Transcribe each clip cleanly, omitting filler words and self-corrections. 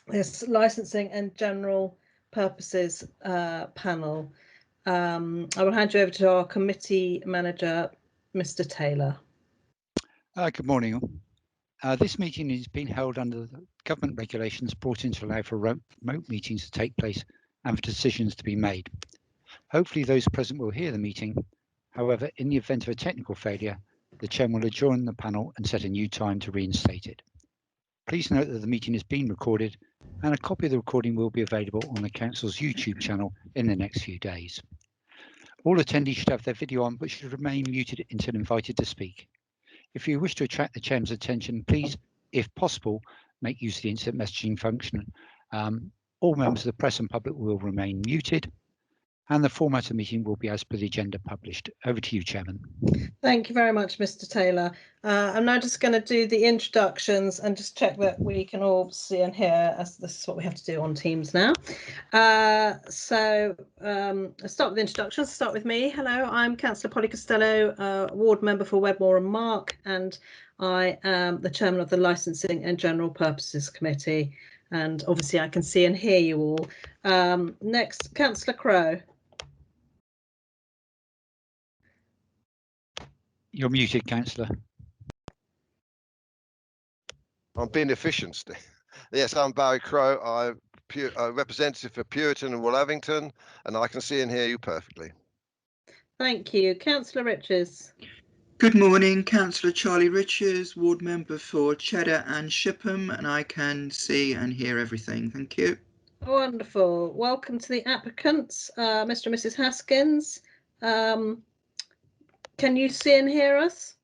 this licensing and general purposes panel. I will hand you over to our committee manager, Mr. Taylor. Good morning. This meeting is being held under the government regulations brought in to allow for remote meetings to take place and for decisions to be made. Hopefully those present will hear the meeting. However, in the event of a technical failure, the chairman will adjourn the panel and set a new time to reinstate it. Please note that the meeting is being recorded and a copy of the recording will be available on the Council's YouTube channel in the next few days. All attendees should have their video on but should remain muted until invited to speak. If you wish to attract the chairman's attention, please, if possible, make use of the instant messaging function. All members of the press and public will remain muted, and the format of the meeting will be as per the agenda published. Over to you, Chairman. Thank you very much, Mr. Taylor. I'm now just going to do the introductions and just check that we can all see and hear, as this is what we have to do on Teams now. Let's start with the introductions. Start with me. Hello, I'm Councillor Polly Costello, ward member for Wedmore and Mark, and I am the chairman of the Licensing and General Purposes Committee. And obviously I can see and hear you all. Next, Councillor Crowe. You're muted, Councillor. I'm being efficient, Steve. Yes, I'm Barry Crowe. I'm a representative for Puriton and Wollavington, and I can see and hear you perfectly. Thank you. Councillor Richards. Good morning, Councillor Charlie Richards, ward member for Cheddar and Shipham, and I can see and hear everything. Thank you. Wonderful. Welcome to the applicants, Mr. and Mrs. Haskins. Can you see and hear us?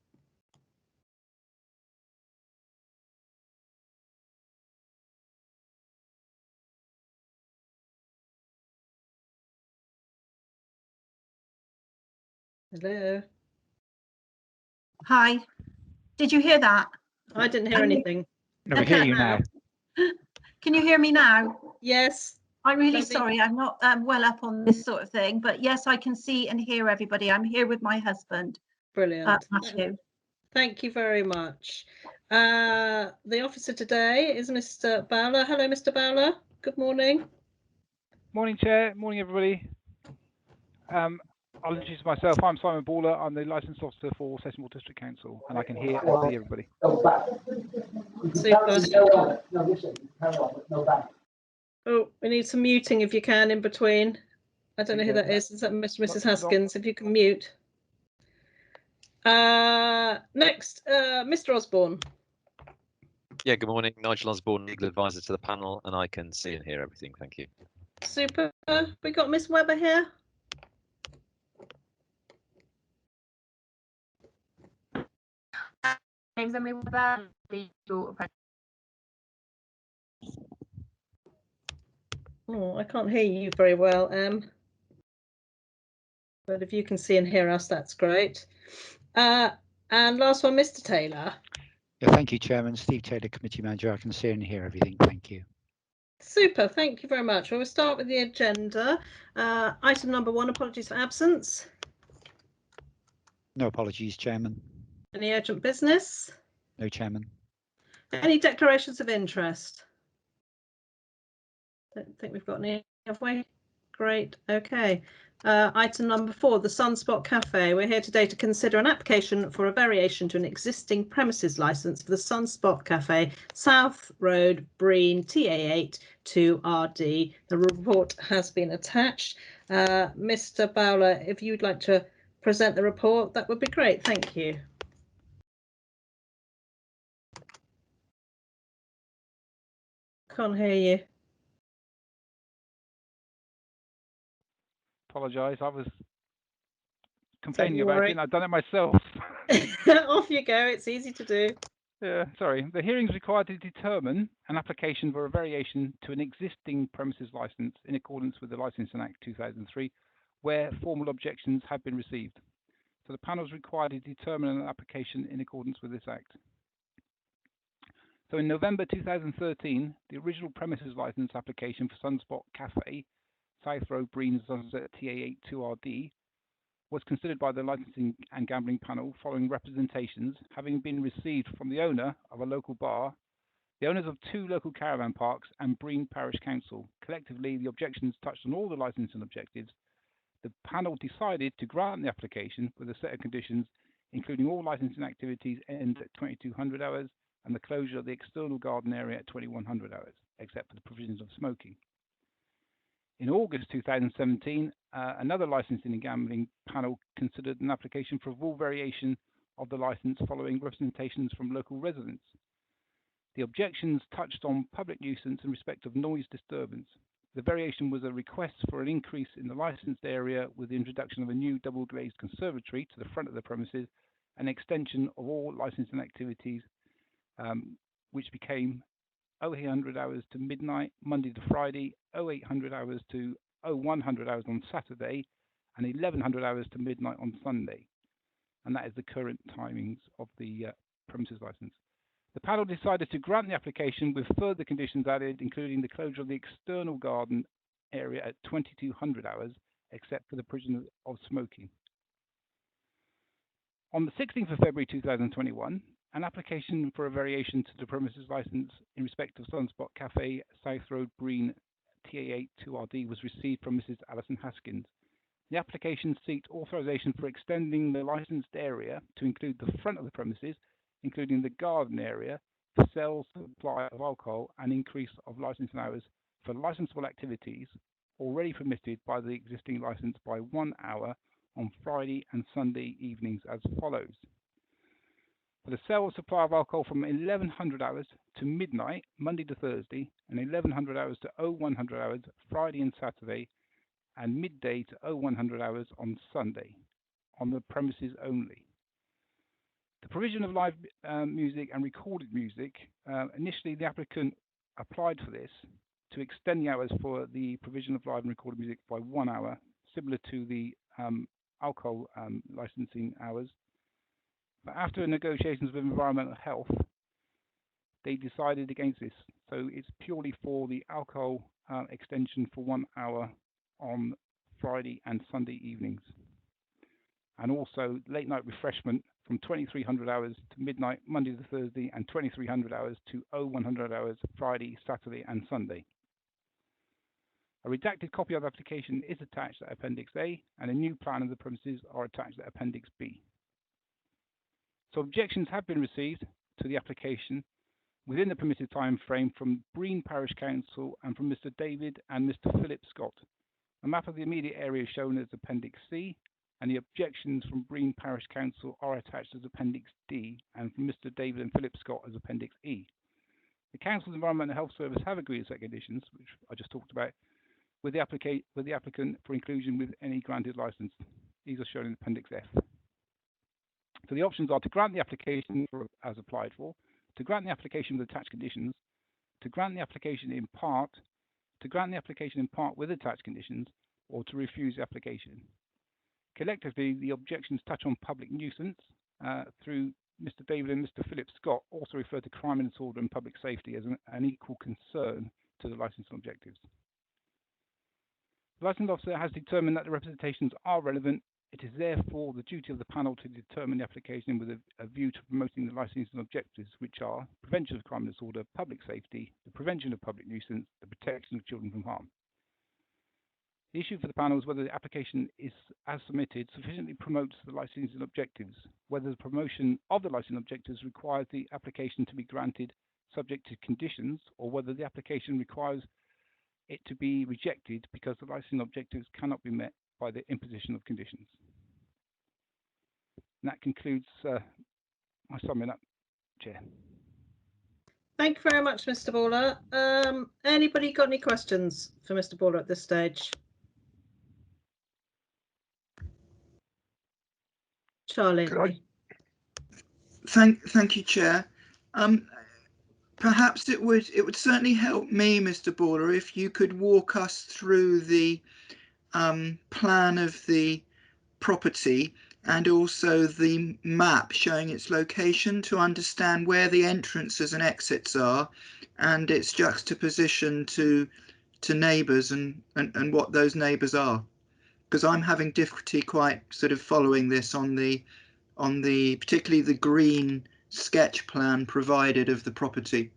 Hello. Hi. Did you hear that? I didn't hear anything. No, we hear you now. Can you hear me now? Yes. I'm really sorry. I'm not well up on this sort of thing, but yes, I can see and hear everybody. I'm here with my husband. Brilliant. Matthew. Thank you very much. The officer today is Mr. Bowler. Hello, Mr. Bowler. Good morning. Morning, Chair. Morning, everybody. I'll introduce myself. I'm Simon Baller. I'm the licensed officer for Sedgemoor District Council, and I can hear and see everybody. Super. Oh, we need some muting if you can in between. I don't know who that is. Is that Mr. and Mrs. Haskins? If you can mute. Next, Mr. Osborne. Yeah, good morning. Nigel Osborne, legal advisor to the panel, and I can see and hear everything. Thank you. Super. We got Miss Webber here. Name's Emily Webber. Oh, I can't hear you very well, but if you can see and hear us, that's great. And last one, Mr. Taylor. Yeah, thank you, Chairman. Steve Taylor, Committee Manager. I can see and hear everything. Thank you. Super. Thank you very much. Well, we'll start with the agenda. Item number 1, apologies for absence. No apologies, Chairman. Any urgent business? No, Chairman. Any declarations of interest? Don't think we've got any, have we? Great. Okay. Item number 4, the Sunspot Cafe. We're here today to consider an application for a variation to an existing premises licence for the Sunspot Cafe, South Road, Breen, TA8 2RD. The report has been attached. Mr. Bowler, if you'd like to present the report, that would be great. Thank you. Can't hear you. Apologise. I was complaining about it, and I've done it myself. Off you go. It's easy to do. Yeah, sorry. The hearing is required to determine an application for a variation to an existing premises licence in accordance with the Licensing Act 2003, where formal objections have been received. So the panel is required to determine an application in accordance with this Act. So in November 2013, the original premises licence application for Sunspot Cafe, South Road, Breen, Sunset, TA8 2RD, was considered by the Licensing and Gambling Panel following representations having been received from the owner of a local bar, the owners of 2 local caravan parks and Breen Parish Council. Collectively, the objections touched on all the licensing objectives. The panel decided to grant the application with a set of conditions, including all licensing activities end at 2200 hours and the closure of the external garden area at 2100 hours, except for the provisions of smoking. In August 2017, another licensing and gambling panel considered an application for a full variation of the license following representations from local residents. The objections touched on public nuisance in respect of noise disturbance. The variation was a request for an increase in the licensed area with the introduction of a new double glazed conservatory to the front of the premises, an extension of all licensing activities, which became 0800 hours to midnight, Monday to Friday, 0800 hours to 0100 hours on Saturday, and 1100 hours to midnight on Sunday. And that is the current timings of the premises license. The panel decided to grant the application with further conditions added, including the closure of the external garden area at 2200 hours, except for the provision of smoking. On the 16th of February 2021, an application for a variation to the premises license in respect of Sunspot Cafe, South Road, Breen, TA8 2RD was received from Mrs. Alison Haskins. The application sought authorization for extending the licensed area to include the front of the premises, including the garden area, for sales, supply of alcohol, and increase of licensing hours for licensable activities already permitted by the existing license by 1 hour on Friday and Sunday evenings as follows. For the sale of supply of alcohol from 1100 hours to midnight, Monday to Thursday, and 1100 hours to 0100 hours, Friday and Saturday, and midday to 0100 hours on Sunday, on the premises only. The provision of live music and recorded music, initially the applicant applied for this to extend the hours for the provision of live and recorded music by 1 hour, similar to the alcohol licensing hours. But after negotiations with environmental health, they decided against this. So it's purely for the alcohol extension for 1 hour on Friday and Sunday evenings. And also late night refreshment from 2300 hours to midnight, Monday to Thursday, and 2300 hours to 0100 hours, Friday, Saturday, and Sunday. A redacted copy of the application is attached at Appendix A, and a new plan of the premises are attached at Appendix B. So objections have been received to the application within the permitted time frame from Breen Parish Council and from Mr. David and Mr. Philip Scott. A map of the immediate area is shown as Appendix C, and the objections from Breen Parish Council are attached as Appendix D, and from Mr. David and Philip Scott as Appendix E. The Council's Environmental Health Service have agreed to set conditions, which I just talked about, with the applicant for inclusion with any granted license. These are shown in Appendix F. So the options are to grant the application as applied for, to grant the application with attached conditions, to grant the application in part, to grant the application in part with attached conditions, or to refuse the application. Collectively, the objections touch on public nuisance through Mr. David and Mr. Philip Scott also refer to crime and disorder and public safety as an equal concern to the licensing objectives. The licensing officer has determined that the representations are relevant. It is therefore the duty of the panel to determine the application with a view to promoting the licensing objectives, which are prevention of crime and disorder, public safety, the prevention of public nuisance, the protection of children from harm. The issue for the panel is whether the application is, as submitted, sufficiently promotes the licensing objectives, whether the promotion of the licensing objectives requires the application to be granted subject to conditions, or whether the application requires it to be rejected because the licensing objectives cannot be met by the imposition of conditions. And that concludes my summing up, Chair. Thank you very much, Mr. Baller. Anybody got any questions for Mr. Baller at this stage? Charlie. Thank you, Chair. Perhaps it would certainly help me, Mr. Baller, if you could walk us through the plan of the property and also the map showing its location to understand where the entrances and exits are and its juxtaposition to neighbours and what those neighbours are, because I'm having difficulty quite sort of following this on the particularly the green sketch plan provided of the property.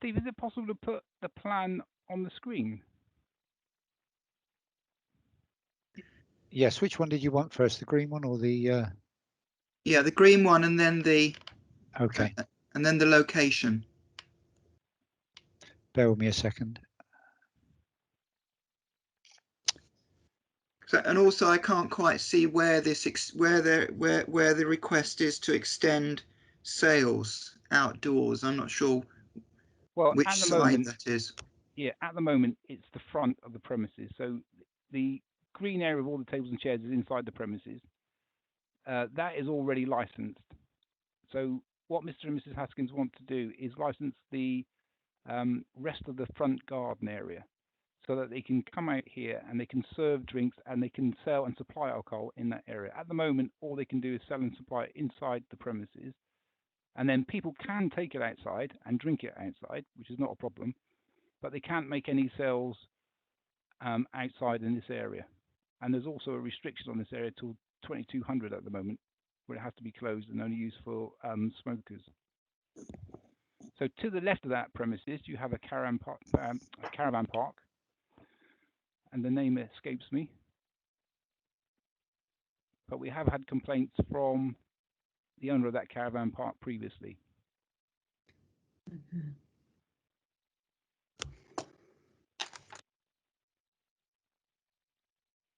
Steve, is it possible to put the plan on the screen? Yes, which one did you want first, the green one or the? Yeah, the green one, and then the Okay, and then the location. bear with me a second. So, and also, I can't quite see where this where the request is to extend sales outdoors. I'm not sure Well, which at the site moment, that is. yeah, at the moment it's the front of the premises. So the green area of all the tables and chairs is inside the premises. That is already licensed. So what Mr. and Mrs. Haskins want to do is license the rest of the front garden area, so that they can come out here and they can serve drinks and they can sell and supply alcohol in that area. At the moment, all they can do is sell and supply it inside the premises, and then people can take it outside and drink it outside, which is not a problem, but they can't make any sales outside in this area. And there's also a restriction on this area till 2200 at the moment, where it has to be closed and only used for smokers. So to the left of that premises, you have a caravan park, and the name escapes me. But we have had complaints from the owner of that caravan park previously.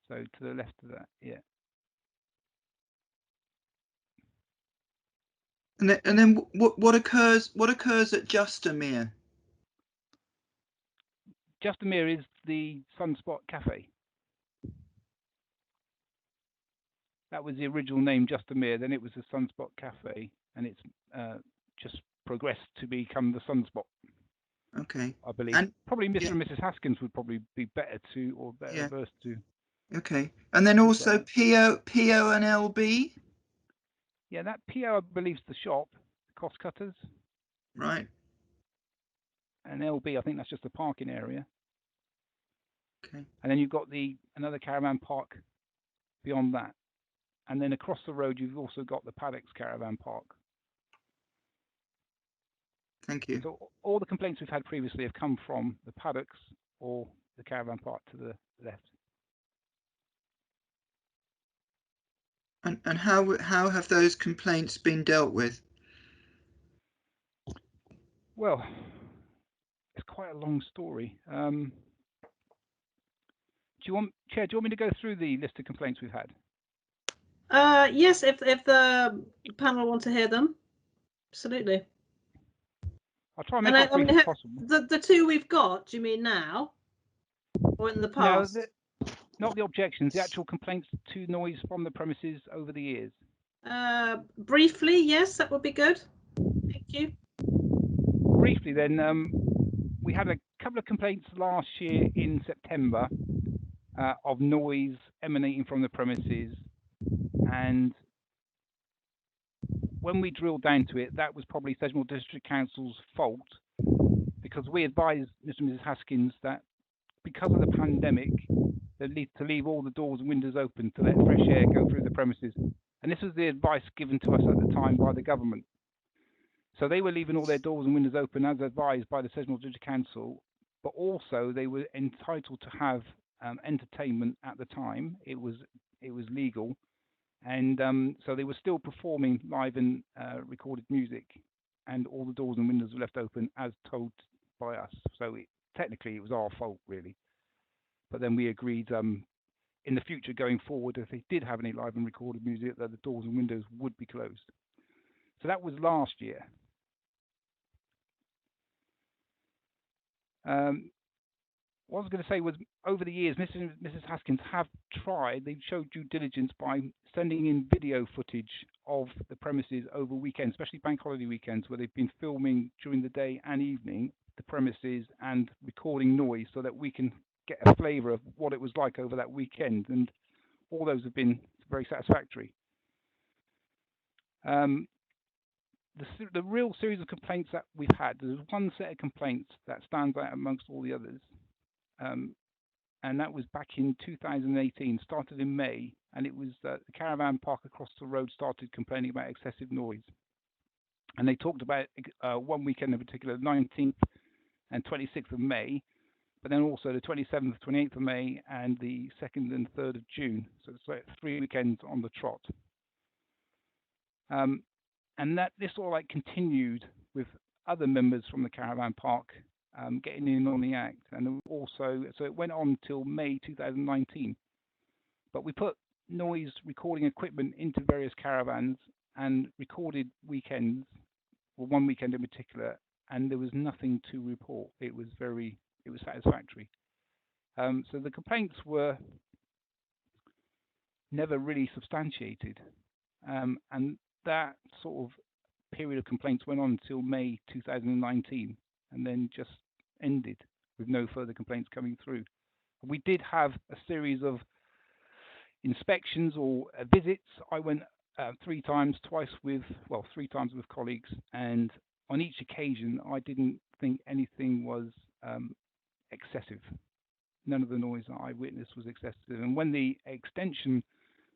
So to the left of that, yeah. And then what occurs at Justamere? Justamere is the Sunspot Cafe. That was the original name, Justamere. Then it was the Sunspot Cafe, and it's just progressed to become the Sunspot. Okay. I believe. And probably Mr. yeah. and Mrs. Haskins would probably be better versed to. Okay. And then also PO and LB. Yeah, that PO I believe is the shop, cost cutters. Right. And LB, I think that's just a parking area. Okay. And then you've got another caravan park beyond that. And then across the road, you've also got the Paddocks Caravan Park. Thank you. So all the complaints we've had previously have come from the Paddocks or the caravan park to the left. And how have those complaints been dealt with? Well, it's quite a long story. Do you want me to go through the list of complaints we've had? Yes, if the panel want to hear them, absolutely. I'll try and make it as brief as possible. The two we've got, do you mean now or in the past? No, not the objections, the actual complaints to noise from the premises over the years. Briefly, yes, that would be good. Thank you. Briefly then, we had a couple of complaints last year in September of noise emanating from the premises, and when we drilled down to it, that was probably Sedgemoor District Council's fault, because we advised Mr. and Mrs. Haskins that because of the pandemic, they need to leave all the doors and windows open to let fresh air go through the premises. And this was the advice given to us at the time by the government. So they were leaving all their doors and windows open as advised by the Sedgemoor District Council, but also they were entitled to have entertainment at the time. It was legal, and so they were still performing live and recorded music, and all the doors and windows were left open as told by us. So technically it was our fault, really. But then we agreed in the future going forward, if they did have any live and recorded music, that the doors and windows would be closed. So that was last year. What I was going to say was, over the years, Mr. and Mrs. Haskins have tried, they've showed due diligence by sending in video footage of the premises over weekends, especially bank holiday weekends, where they've been filming during the day and evening the premises and recording noise so that we can get a flavour of what it was like over that weekend. And all those have been very satisfactory. The real series of complaints that we've had, there's one set of complaints that stands out amongst all the others. And that was back in 2018, started in May, and it was the caravan park across the road started complaining about excessive noise. And they talked about one weekend in particular, the 19th and 26th of May, but then also the 27th, 28th of May, and the 2nd and 3rd of June. So it's like 3 weekends on the trot. And that this all like continued with other members from the caravan park getting in on the act, and also so it went on till May 2019. But we put noise recording equipment into various caravans and recorded weekends, or one weekend in particular, and there was nothing to report. It was satisfactory. So the complaints were never really substantiated, and that sort of period of complaints went on until May 2019, and then just ended with no further complaints coming through. We did have a series of inspections or visits. I went 3 times, three times with colleagues, and on each occasion I didn't think anything was excessive. None of the noise that I witnessed was excessive. And when the extension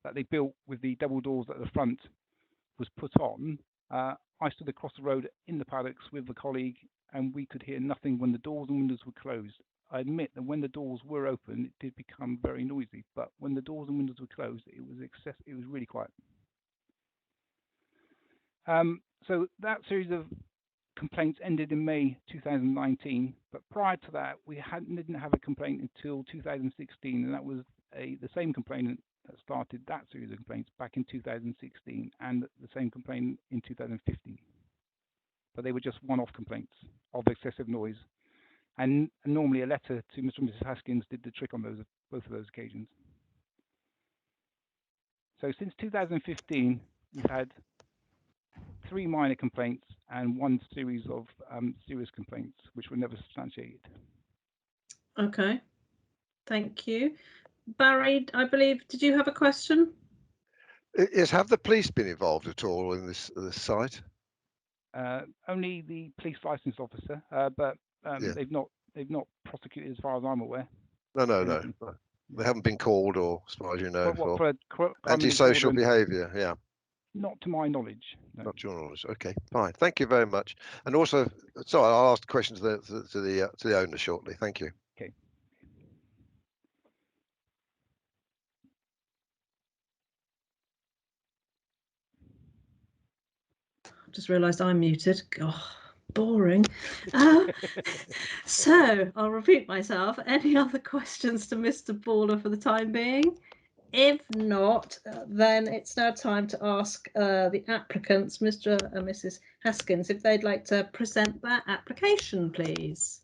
that they built with the double doors at the front was put on, I stood across the road in the paddocks with a colleague, and we could hear nothing when the doors and windows were closed. I admit that when the doors were open, it did become very noisy, but when the doors and windows were closed, it was really quiet. So that series of complaints ended in May 2019, but prior to that, we didn't have a complaint until 2016, and that was the same complainant that started that series of complaints back in 2016, and the same complaint in 2015. But they were just one-off complaints of excessive noise, and normally a letter to Mr. and Mrs. Haskins did the trick on both of those occasions. So since 2015, we've had 3 minor complaints and 1 series of serious complaints, which were never substantiated. Okay, thank you. Barry, I believe, did you have a question? Yes, have the police been involved at all in this site? Only the police licence officer, but Yeah. they've not prosecuted as far as I'm aware. No. They haven't been called, or as far as you know, for antisocial behaviour. Yeah. Not to my knowledge. No. Not to your knowledge. Okay, fine. Thank you very much. And also, sorry, I'll ask questions to the owner shortly. Thank you. Okay. Just realised I'm muted. God, boring. So I'll repeat myself. Any other questions to Mr. Baller for the time being? If not, then it's now time to ask the applicants, Mr. and Mrs. Haskins, if they'd like to present their application, please.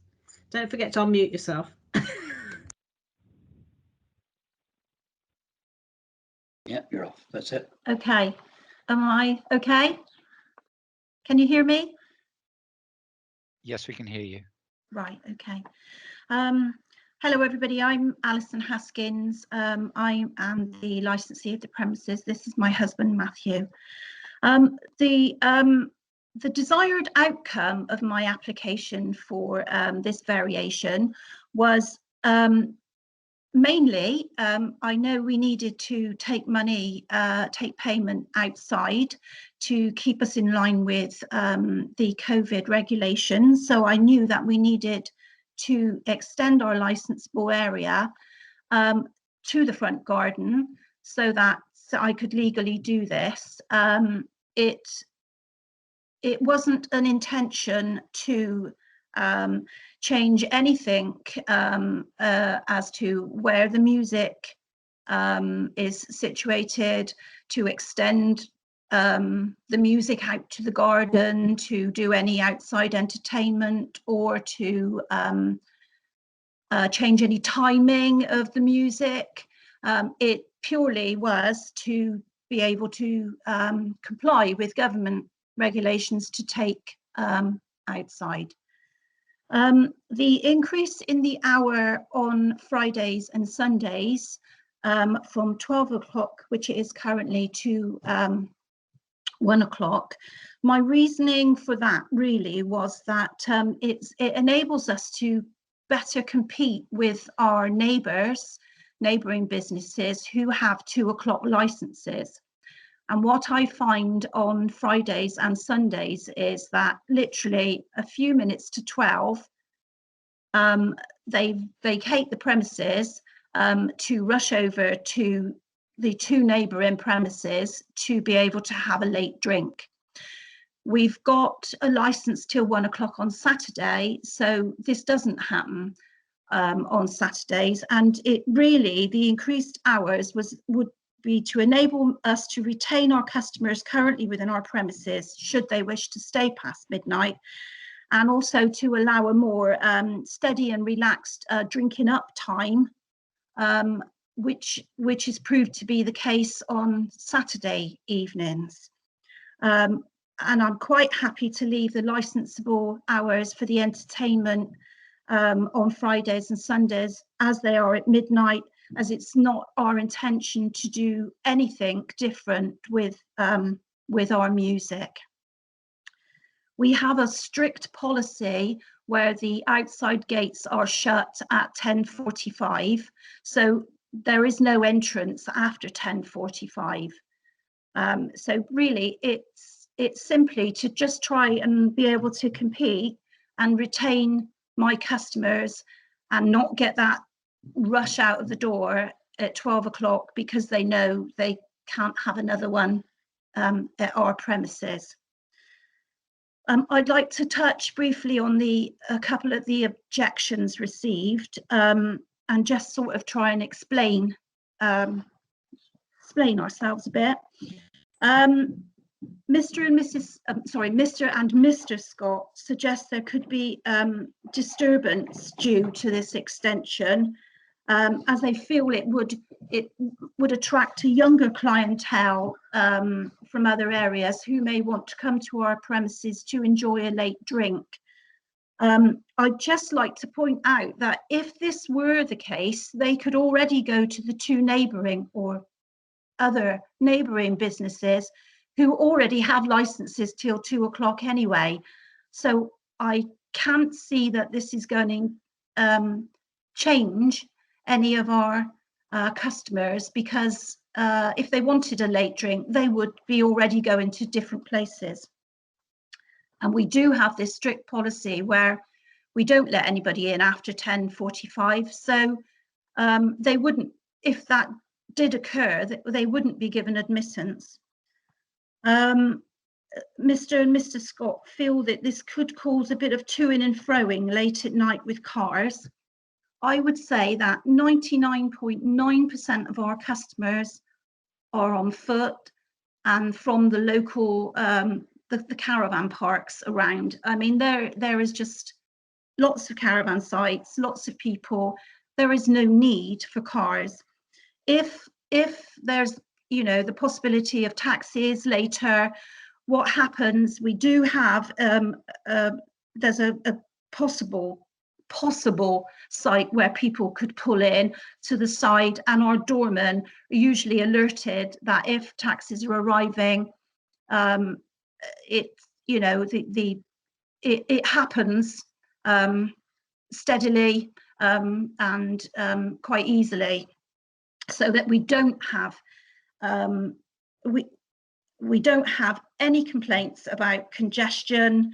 Don't forget to unmute yourself. Yeah, you're off. That's it. Okay. Am I okay? Can you hear me? Yes, we can hear you. Right, okay. Hello, everybody. I'm Alison Haskins. I am the licensee of the premises. This is my husband, Matthew. The desired outcome of my application for this variation was mainly, I know we needed to take payment outside to keep us in line with the COVID regulations. So I knew that we needed to extend our licensable area to the front garden so that I could legally do this. It wasn't an intention to change anything as to where the music is situated, to extend the music out to the garden, to do any outside entertainment, or to change any timing of the music. It purely was to be able to comply with government regulations to take outside. The increase in the hour on Fridays and Sundays from 12 o'clock, which it is currently, to 1 o'clock. My reasoning for that really was that it enables us to better compete with our neighbouring businesses who have 2 o'clock licenses. And what I find on Fridays and Sundays is that literally a few minutes to 12, they vacate the premises to rush over to the 2 neighbouring premises to be able to have a late drink. We've got a licence till 1 o'clock on Saturday, so this doesn't happen on Saturdays. And it really, the increased hours would be to enable us to retain our customers currently within our premises, should they wish to stay past midnight, and also to allow a more steady and relaxed drinking up time, which is proved to be the case on Saturday evenings. And I'm quite happy to leave the licensable hours for the entertainment on Fridays and Sundays as they are at midnight, as it's not our intention to do anything different with our music. We have a strict policy where the outside gates are shut at 10:45, so there is no entrance after 10:45. So really, it's simply to just try and be able to compete and retain my customers and not get that rush out of the door at 12 o'clock because they know they can't have another one at our premises. I'd like to touch briefly on a couple of the objections received and just sort of try and explain ourselves a bit. Mr. and Mr. Scott suggest there could be disturbance due to this extension, as they feel it would attract a younger clientele from other areas who may want to come to our premises to enjoy a late drink. I'd just like to point out that if this were the case, they could already go to the 2 neighbouring or other neighbouring businesses who already have licenses till 2 o'clock anyway. So I can't see that this is going to change any of our customers, because if they wanted a late drink, they would be already going to different places. And we do have this strict policy where we don't let anybody in after 10:45. So they wouldn't, if that did occur, they wouldn't be given admittance. Mr. and Mr. Scott feel that this could cause a bit of to-ing and fro-ing late at night with cars. I would say that 99.9% of our customers are on foot and from the local, the caravan parks around. I mean, there is just lots of caravan sites, lots of people. There is no need for cars. If there's, you know, the possibility of taxis later, what happens, we do have, there's a possible site where people could pull in to the side, and our doormen are usually alerted that if taxis are arriving, it happens steadily and quite easily, so that we don't have we don't have any complaints about congestion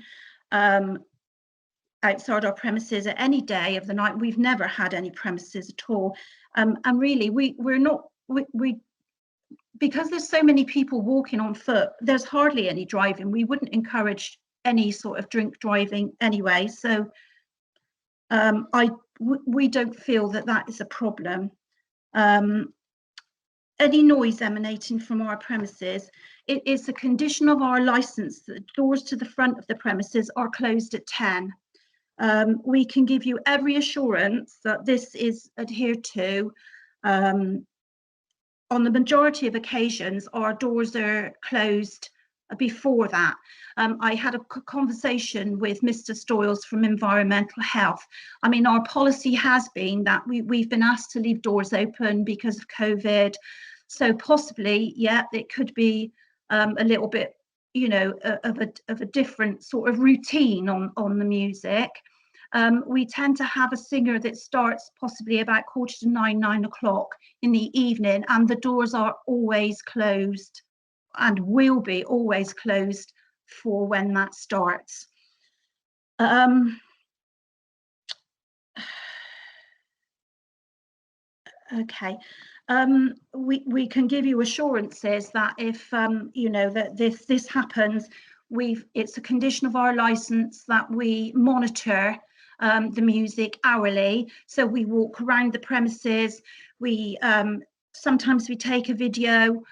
outside our premises at any day of the night. We've never had any premises at all, and really we're not because there's so many people walking on foot, there's hardly any driving. We wouldn't encourage any sort of drink driving anyway, so we don't feel that is a problem. Any noise emanating from our premises, it is a condition of our license that the doors to the front of the premises are closed at 10. We can give you every assurance that this is adhered to. On the majority of occasions, our doors are closed before that. I had a conversation with Mr. Stoyles from Environmental Health. I mean, our policy has been that we've been asked to leave doors open because of COVID. So possibly, yeah, it could be a little bit, you know, of a different sort of routine on the music. We tend to have a singer that starts possibly about 8:45, 9 o'clock in the evening, and the doors are always closed and will be always closed for when that starts. Okay. We can give you assurances that if you know that this happens, it's a condition of our license that we monitor the music hourly. So we walk around the premises. We sometimes we take a video.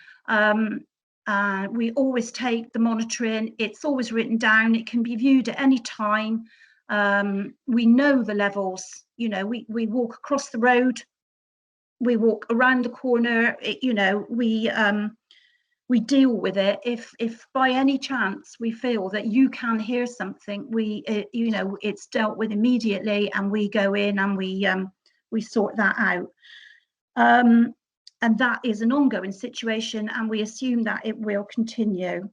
We always take the monitoring. It's always written down. It can be viewed at any time. We know the levels. You know, we walk across the road. We walk around the corner. You know, we deal with it. If by any chance we feel that you can hear something, you know, it's dealt with immediately, and we go in and we sort that out. And that is an ongoing situation, and we assume that it will continue.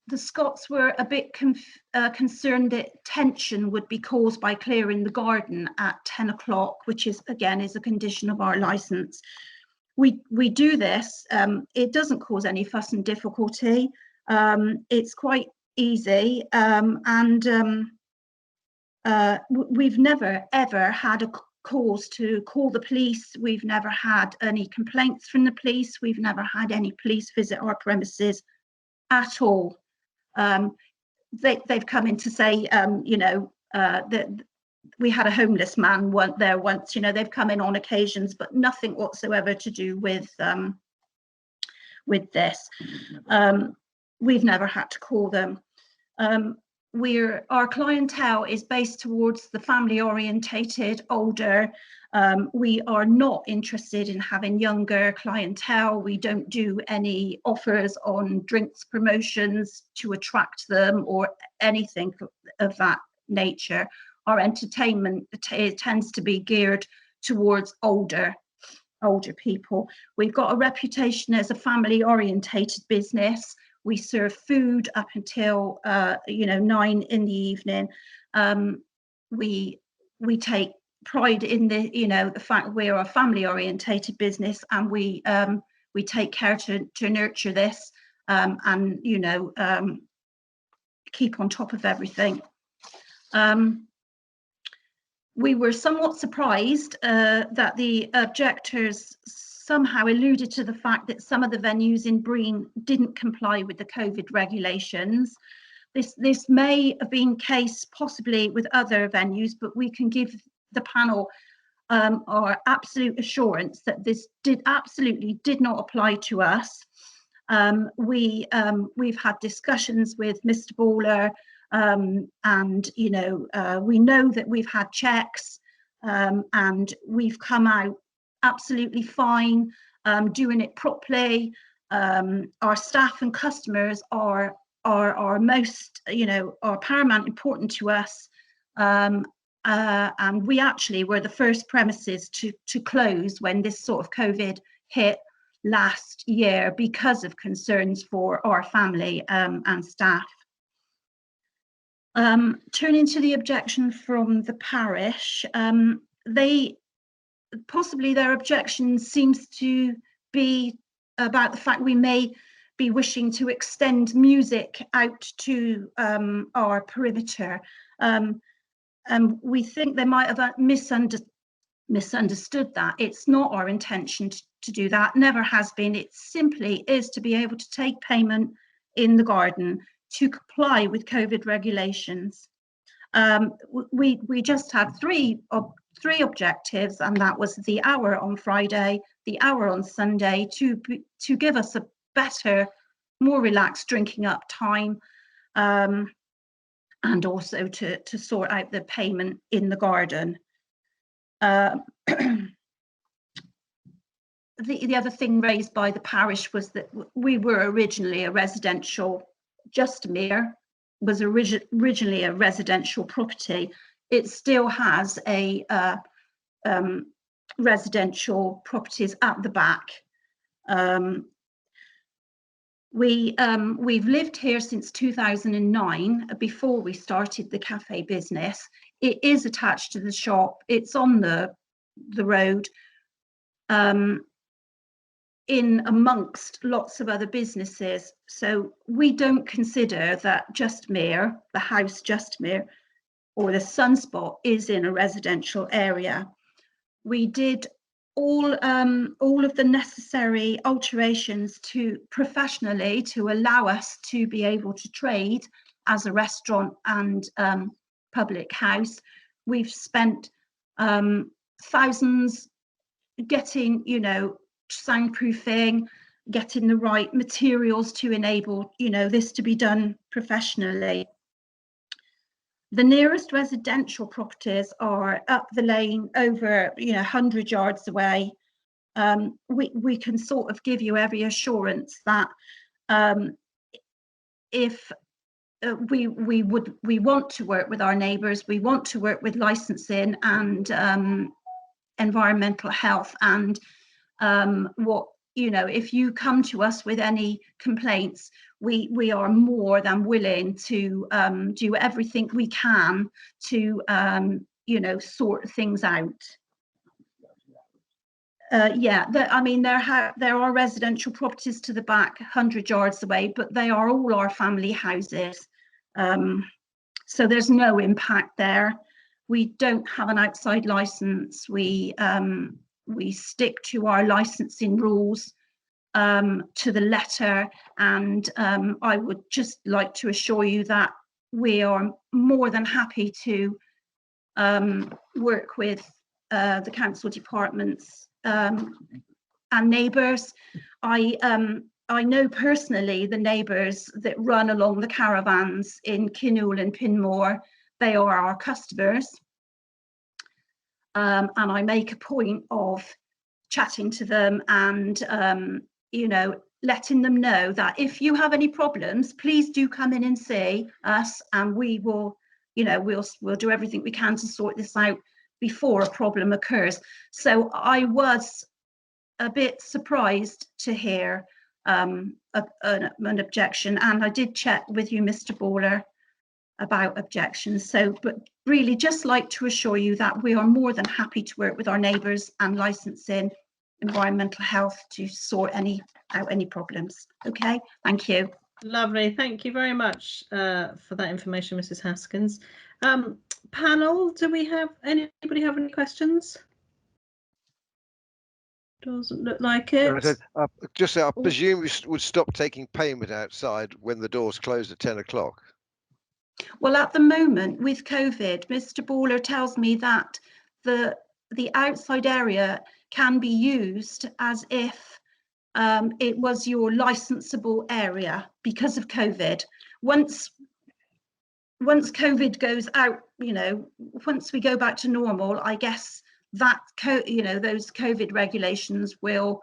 The Scots were a bit concerned that tension would be caused by clearing the garden at 10 o'clock, which is again is a condition of our license. We do this. It doesn't cause any fuss and difficulty. It's quite easy, and we've never ever had a cause to call the police. We've never had any complaints from the police. We've never had any police visit our premises at all. They've come in to say, you know, that we had a homeless man there once. You know, they've come in on occasions, but nothing whatsoever to do with this. We've never had to call them. Our clientele is based towards the family orientated, older. We are not interested in having younger clientele. We don't do any offers on drinks promotions to attract them or anything of that nature. Our entertainment tends to be geared towards older people. We've got a reputation as a family orientated business. We serve food up until you know, 9 in the evening. We take pride in the fact we're a family orientated business, and we take care to nurture this and you know, keep on top of everything. We were somewhat surprised that the objectors somehow alluded to the fact that some of the venues in Breen didn't comply with the COVID regulations. This may have been case possibly with other venues, but we can give the panel our absolute assurance that this absolutely did not apply to us. We've had discussions with Mr. Baller, and you know, we know that we've had checks, and we've come out absolutely fine, doing it properly. Our staff and customers are most, you know, are paramount important to us, and we actually were the first premises to close when this sort of COVID hit last year because of concerns for our family and staff. Turning to the objection from the parish, possibly their objection seems to be about the fact we may be wishing to extend music out to our perimeter. And we think they might have misunderstood that. It's not our intention to do that, never has been. It simply is to be able to take payment in the garden to comply with COVID regulations. We just had three objectives, and that was the hour on Friday, the hour on Sunday, to give us a better, more relaxed drinking up time, and also to sort out the payment in the garden. The other thing raised by the parish was that we were originally a residential, Sedgemoor was originally a residential property. It still has a residential properties at the back. We've lived here since 2009, before we started the cafe business. It is attached to the shop. It's on the road, in amongst lots of other businesses. So we don't consider that Sedgemoor, the house Sedgemoor, or the sunspot is in a residential area. We did all of the necessary alterations to professionally to allow us to be able to trade as a restaurant and public house. We've spent thousands getting, you know, soundproofing, getting the right materials to enable, you know, this to be done professionally. The nearest residential properties are up the lane over, you know, 100 yards away. We can sort of give you every assurance that if we want to work with our neighbours, we want to work with licensing and environmental health, and what, you know, if you come to us with any complaints, we are more than willing to do everything we can to you know, sort things out. Yeah, I mean, there are residential properties to the back 100 yards away, but they are all our family houses, so there's no impact there. We don't have an outside license. We stick to our licensing rules to the letter, and I would just like to assure you that we are more than happy to work with the council departments and neighbours. I know personally the neighbours that run along the caravans in Kinnoul and Pinmore. They are our customers, and I make a point of chatting to them and you know, letting them know that if you have any problems, please do come in and see us, and we will, you know, we'll do everything we can to sort this out before a problem occurs. So I was a bit surprised to hear an objection, and I did check with you, Mr. Baller, about objections. So, but really just like to assure you that we are more than happy to work with our neighbours and licensing, environmental health, to sort out any problems. Okay, thank you. Lovely, thank you very much for that information, Mrs. Haskins. Panel, do we have anybody have any questions? Doesn't look like it. Just I presume we would stop taking payment outside when the doors close at 10 o'clock. Well, at the moment with COVID, Mr. Baller tells me that the outside area can be used as if it was your licensable area because of COVID. Once COVID goes out, you know, once we go back to normal, I guess that you know, those COVID regulations will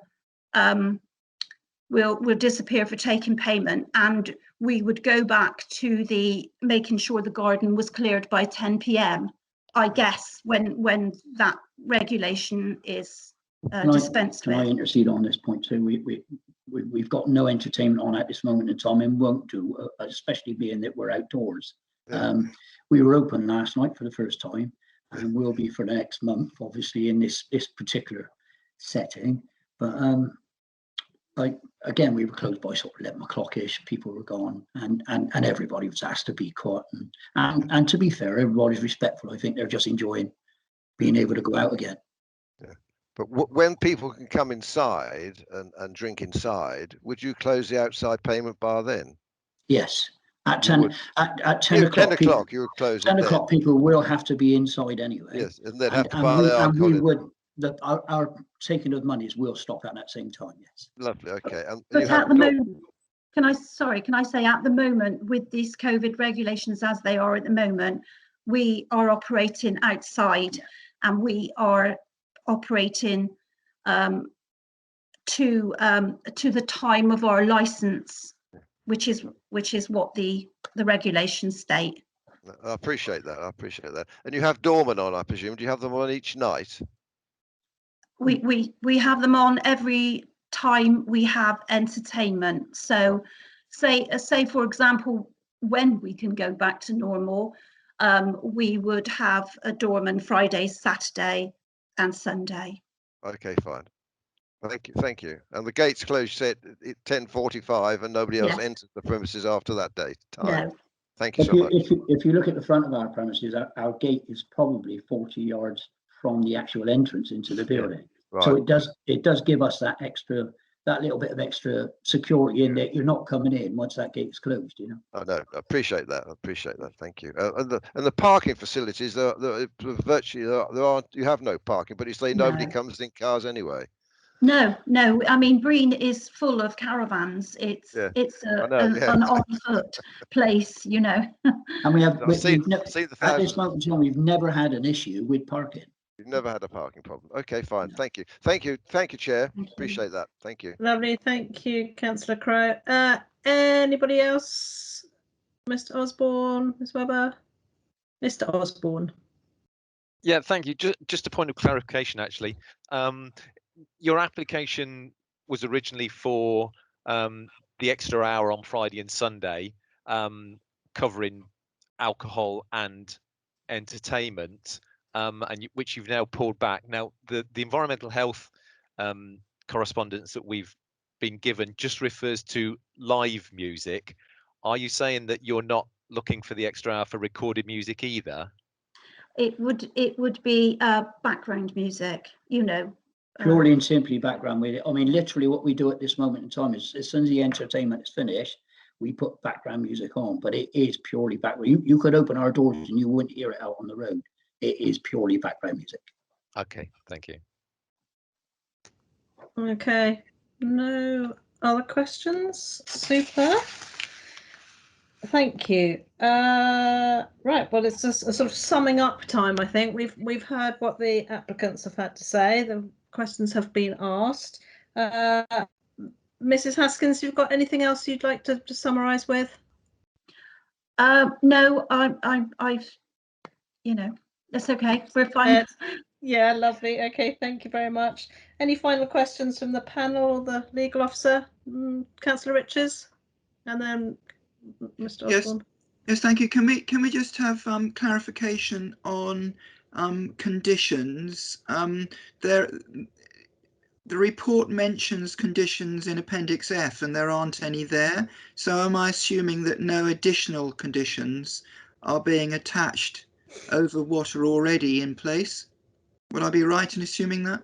disappear for taking payment, and we would go back to the making sure the garden was cleared by 10 p.m. I guess when that regulation is dispensed with. Can I intercede on this point too? We've got no entertainment on at this moment in time, and won't do, especially being that we're outdoors. Yeah. We were open last night for the first time, and will be for the next month, obviously in this particular setting. But like again, we were closed by sort of 11 o'clock-ish. People were gone, and everybody was asked to be quiet. And to be fair, everybody's respectful. I think they're just enjoying being able to go out again. Yeah. But when people can come inside and drink inside, would you close the outside payment bar then? Yes. At 10 o'clock, 10 o'clock, you would close 10 it o'clock, people will have to be inside anyway. Yes, and they'd have to buy their alcohol. And we would, our taking of monies will stop at that same time, yes. Lovely, okay. And but at the moment, can I say at the moment, with these COVID regulations as they are at the moment, we are operating outside, and we are operating to the time of our license, which is what the regulations state. I appreciate that. I appreciate that. And you have doormen on, I presume. Do you have them on each night? We have them on every time we have entertainment. So say for example, when we can go back to normal, we would have a doorman Friday, Saturday and Sunday. Okay, fine. Thank you. And the gates close at 10:45, and nobody else enters the premises after that date time. No. Thank you so much. If you look at the front of our premises, our gate is probably 40 yards from the actual entrance into the building. Right. So it does give us that little bit of extra security in that you're not coming in once that gate is closed, you know. I know. I appreciate that. Thank you. And the parking facilities, virtually there aren't. You have no parking, but you say nobody comes in cars anyway. No. I mean, Breen is full of caravans. It's an on-foot place, you know. And we have At this moment in time, we've never had an issue with parking. You've never had a parking problem. Okay, fine. No. Thank you, Chair. Appreciate that. Thank you. Lovely. Thank you, Councillor Crowe. Anybody else? Mr. Osborne, Ms. Webber? Mr. Osborne. Yeah, thank you. Just a point of clarification, actually. Your application was originally for the extra hour on Friday and Sunday, covering alcohol and entertainment, which you've now pulled back. Now, the environmental health correspondence that we've been given just refers to live music. Are you saying that you're not looking for the extra hour for recorded music either? It would be background music, you know. Purely and simply background with it. I mean, literally what we do at this moment in time is as soon as the entertainment is finished, we put background music on, but it is purely background. You could open our doors and you wouldn't hear it out on the road. It is purely background music. Okay, thank you. Okay, no other questions? Super. Thank you. Right, well, it's just a sort of summing up time, I think. We've heard what the applicants have had to say. The questions have been asked. Mrs. Haskins, you've got anything else you'd like to summarise with? No, I've, you know, that's okay. We're fine. Yeah, lovely. Okay, thank you very much. Any final questions from the panel or the legal officer? Councillor Richards, and then Mr. Osborne. Yes, thank you. Can we just have clarification on conditions? The report mentions conditions in Appendix F, and there aren't any there. So am I assuming that no additional conditions are being attached over what are already in place? Would I be right in assuming that?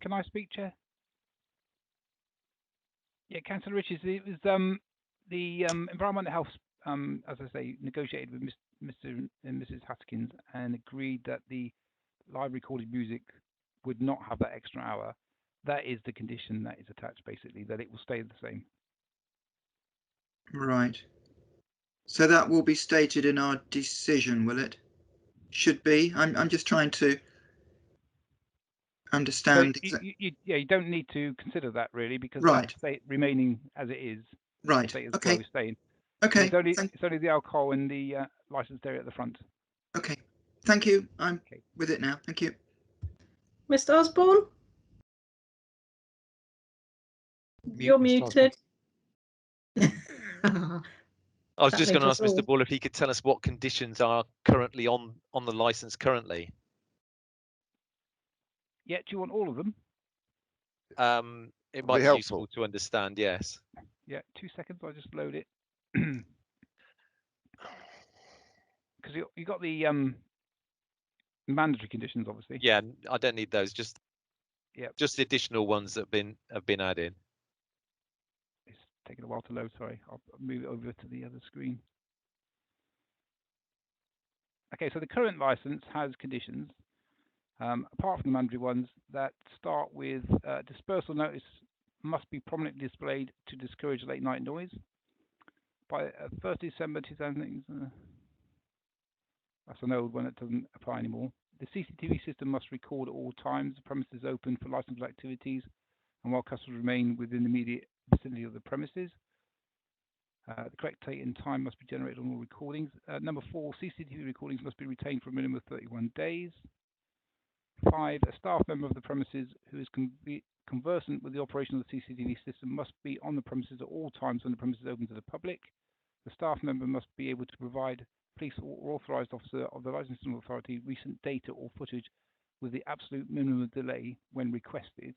Can I speak, Chair? Yeah, Councillor Richards, it was the environmental health, as I say, negotiated with Mr. and Mrs. Haskins and agreed that the live recorded music would not have that extra hour. That is the condition that is attached, basically, that it will stay the same. Right. So that will be stated in our decision, will it? Should be. I'm just trying to understand. So you don't need to consider that really, because right. That's remaining as it is. Right. Okay. It's staying. Okay. It's only the alcohol and the licensed area at the front. Okay. Thank you. I'm with it now. Thank you. Mr. Osborne? You're muted. I was just going to ask Mr. Ball if he could tell us what conditions are currently on the license currently. Yeah, do you want all of them? It might be useful to understand, yes. Yeah, 2 seconds, I'll just load it. Because you got the mandatory conditions, obviously. Yeah, I don't need those, just the additional ones that have been added. It's taking a while to load, sorry. I'll move it over to the other screen. Okay, so the current license has conditions, apart from the mandatory ones, that start with dispersal notice must be prominently displayed to discourage late night noise. By 1st December 2008, that's an old one that doesn't apply anymore. The CCTV system must record at all times the premises open for licensed activities and while customers remain within the immediate vicinity of the premises. The correct date and time must be generated on all recordings. Number 4, CCTV recordings must be retained for a minimum of 31 days. 5, a staff member of the premises who is conversant with the operation of the CCTV system must be on the premises at all times when the premises is open to the public. The staff member must be able to provide police or authorised officer of the licensing authority recent data or footage with the absolute minimum of delay when requested.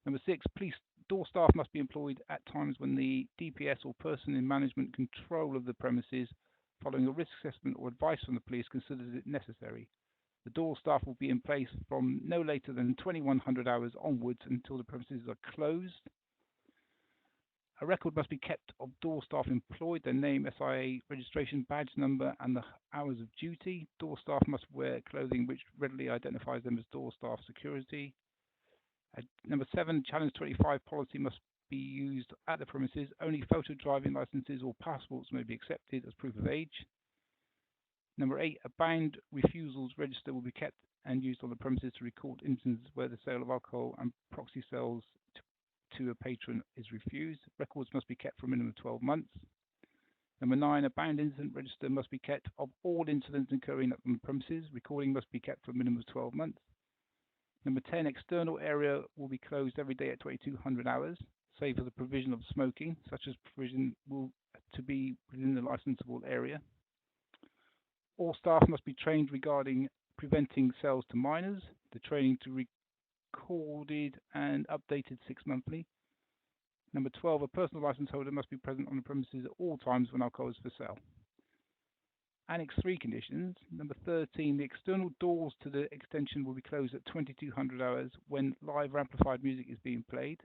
Number 6, Door staff must be employed at times when the DPS or person in management control of the premises, following a risk assessment or advice from the police, considers it necessary. The door staff will be in place from no later than 2100 hours onwards until the premises are closed. A record must be kept of door staff employed, their name, SIA registration, badge number, and the hours of duty. Door staff must wear clothing which readily identifies them as door staff security. Number 7, Challenge 25 policy must be used at the premises. Only photo driving licenses or passports may be accepted as proof of age. Number 8, a banned refusals register will be kept and used on the premises to record instances where the sale of alcohol and proxy sales to a patron is refused. Records must be kept for a minimum of 12 months. Number 9, a banned incident register must be kept of all incidents occurring on the premises. Recording must be kept for a minimum of 12 months. Number 10, external area will be closed every day at 2200 hours, save for the provision of smoking, such as provision to be within the licensable area. All staff must be trained regarding preventing sales to minors. The training to be recorded and updated 6 monthly. Number 12, a personal license holder must be present on the premises at all times when alcohol is for sale. Annex 3 conditions. Number 13, the external doors to the extension will be closed at 2200 hours when live or amplified music is being played.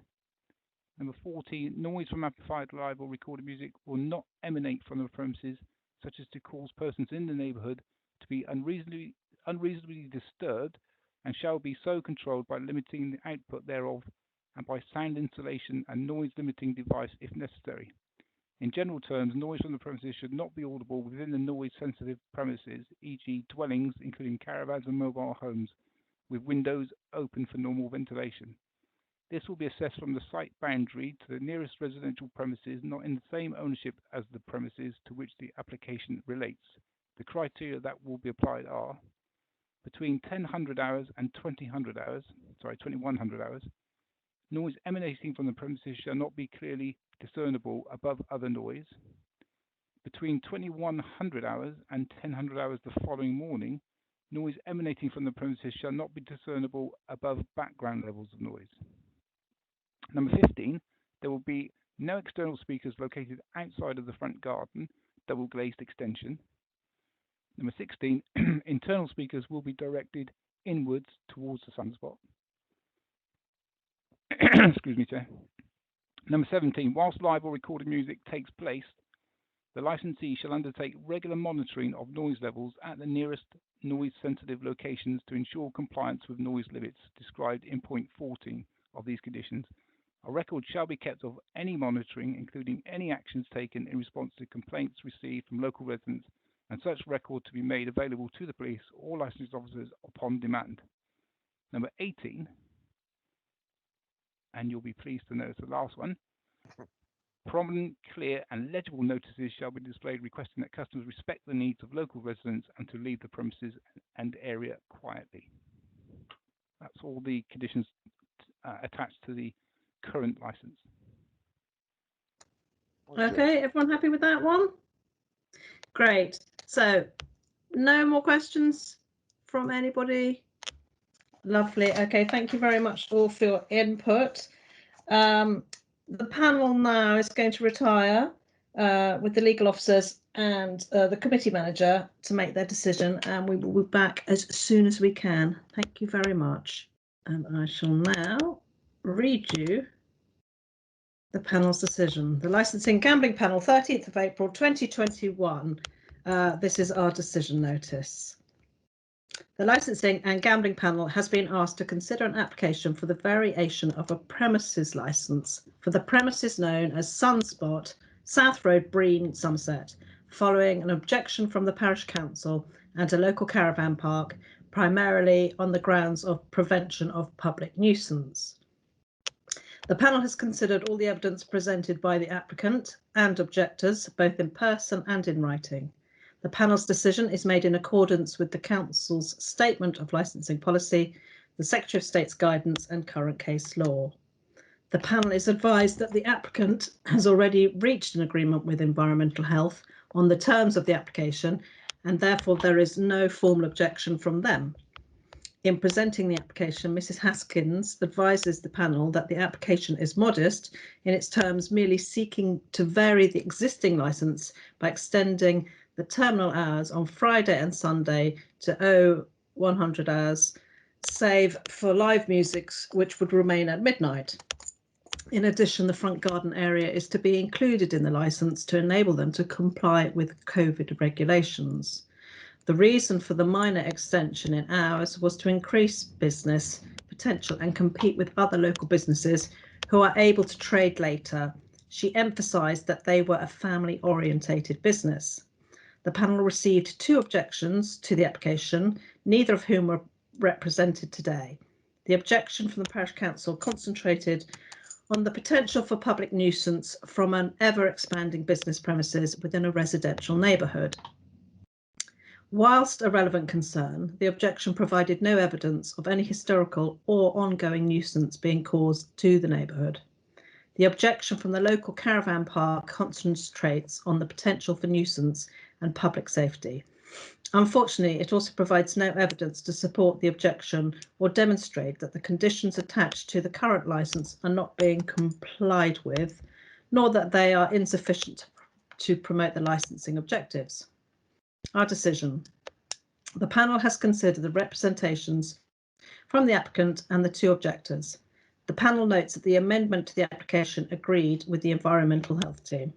Number 14, noise from amplified live or recorded music will not emanate from the premises, such as to cause persons in the neighbourhood to be unreasonably disturbed, and shall be so controlled by limiting the output thereof and by sound insulation and noise limiting device if necessary. In general terms, noise from the premises should not be audible within the noise-sensitive premises, e.g. dwellings, including caravans and mobile homes, with windows open for normal ventilation. This will be assessed from the site boundary to the nearest residential premises not in the same ownership as the premises to which the application relates. The criteria that will be applied are between 1000 hours and 2100 hours, noise emanating from the premises shall not be clearly discernible above other noise. Between 2100 hours and 1000 hours the following morning, noise emanating from the premises shall not be discernible above background levels of noise. Number 15, there will be no external speakers located outside of the front garden, double glazed extension. Number 16, internal speakers will be directed inwards towards the sunspot. Excuse me, Chair. Number 17, whilst live or recorded music takes place, the licensee shall undertake regular monitoring of noise levels at the nearest noise-sensitive locations to ensure compliance with noise limits described in point 14 of these conditions. A record shall be kept of any monitoring, including any actions taken in response to complaints received from local residents, and such record to be made available to the police or licensed officers upon demand. Number 18, and you'll be pleased to know it's the last one, prominent, clear and legible notices shall be displayed requesting that customers respect the needs of local residents and to leave the premises and area quietly. That's all the conditions attached to the current license. Okay, everyone happy with that one? Great. So no more questions from anybody? Lovely. Okay, thank you very much all for your input. The panel now is going to retire with the legal officers and the committee manager to make their decision, and we will be back as soon as we can. Thank you very much. And I shall now read you the panel's decision. The Licensing Gambling Panel, 13th of April 2021. This is our decision notice. The Licensing and Gambling Panel has been asked to consider an application for the variation of a premises licence for the premises known as Sunspot, South Road, Breen, Somerset, following an objection from the Parish Council and a local caravan park, primarily on the grounds of prevention of public nuisance. The panel has considered all the evidence presented by the applicant and objectors, both in person and in writing. The panel's decision is made in accordance with the Council's Statement of Licensing Policy, the Secretary of State's guidance and current case law. The panel is advised that the applicant has already reached an agreement with Environmental Health on the terms of the application, and therefore there is no formal objection from them. In presenting the application, Mrs. Haskins advises the panel that the application is modest in its terms, merely seeking to vary the existing licence by extending the terminal hours on Friday and Sunday to 100 hours, save for live music, which would remain at midnight. In addition, the front garden area is to be included in the licence to enable them to comply with COVID regulations. The reason for the minor extension in hours was to increase business potential and compete with other local businesses who are able to trade later. She emphasised that they were a family-orientated business. The panel received 2 objections to the application, neither of whom were represented today. The objection from the Parish Council concentrated on the potential for public nuisance from an ever-expanding business premises within a residential neighbourhood. Whilst a relevant concern, the objection provided no evidence of any historical or ongoing nuisance being caused to the neighbourhood. The objection from the local caravan park concentrates on the potential for nuisance and public safety. Unfortunately, it also provides no evidence to support the objection or demonstrate that the conditions attached to the current licence are not being complied with, nor that they are insufficient to promote the licensing objectives. Our decision. The panel has considered the representations from the applicant and the 2 objectors. The panel notes that the amendment to the application agreed with the environmental health team.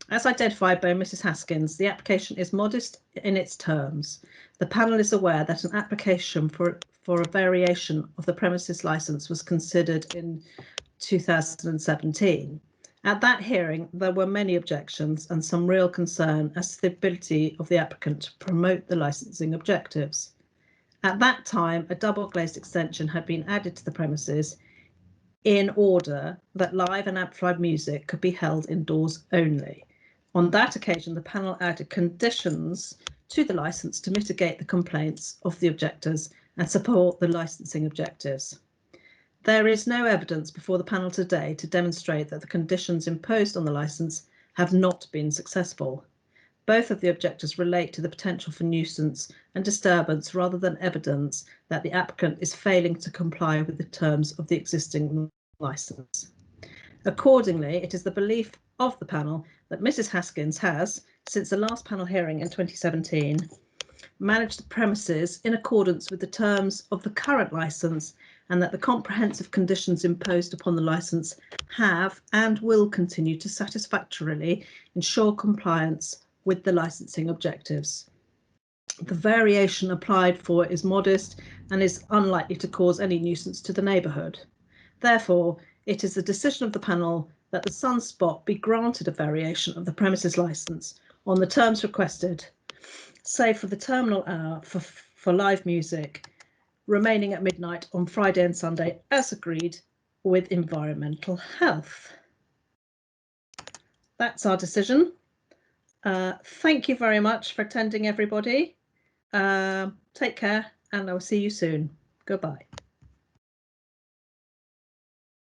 As identified by Mrs. Haskins, the application is modest in its terms. The panel is aware that an application for a variation of the premises licence was considered in 2017. At that hearing, there were many objections and some real concern as to the ability of the applicant to promote the licensing objectives. At that time, a double glazed extension had been added to the premises in order that live and amplified music could be held indoors only. On that occasion, the panel added conditions to the licence to mitigate the complaints of the objectors and support the licensing objectives. There is no evidence before the panel today to demonstrate that the conditions imposed on the licence have not been successful. Both of the objectors relate to the potential for nuisance and disturbance rather than evidence that the applicant is failing to comply with the terms of the existing licence. Accordingly, it is the belief of the panel that Mrs. Haskins has, since the last panel hearing in 2017, managed the premises in accordance with the terms of the current licence, and that the comprehensive conditions imposed upon the licence have and will continue to satisfactorily ensure compliance with the licensing objectives. The variation applied for is modest and is unlikely to cause any nuisance to the neighbourhood. Therefore, it is the decision of the panel that the Sunspot be granted a variation of the premises licence on the terms requested, save for the terminal hour for live music, remaining at midnight on Friday and Sunday as agreed with environmental health. That's our decision. Thank you very much for attending, everybody. Take care, and I'll see you soon. Goodbye.